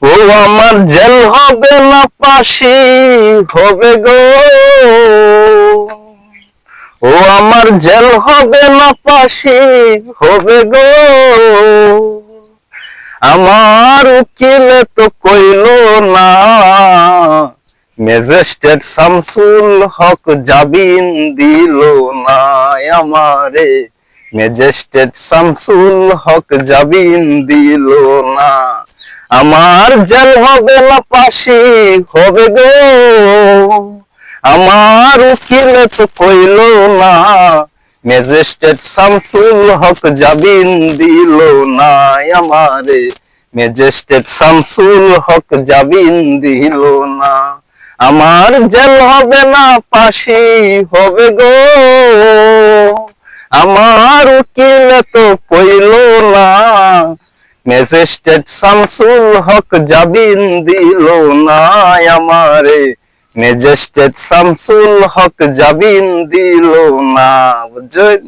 ও আমার জেল হবে না ফাঁসি হবে গো, ও আমার জেল হবে না ফাঁসি হবে গো। আমার উকিলে তো কইল না, ম্যাজিস্ট্রেট শামসুল হক জামিন দিল না আমারে, ম্যাজিস্ট্রেট শামসুল হক জামিন দিল না। আমার জেল হবে না ফাঁসি হবে গো, আমার উকিলে তো কইল না, ম্যাজিস্ট্রেট শামসুল হক জামিন দিল না আমারে, ম্যাজিস্ট্রেট শামসুল হক জামিন দিল না। আমার জেল হবে না ফাঁসি হবে গো, আমার উকিলে তো কইল না, ম্যাজিস্ট্রেট শামসুল হক জামিন দিল না আমারে, ম্যাজিস্ট্রেট শামসুল হক জামিন দিল না। বুঝছেন?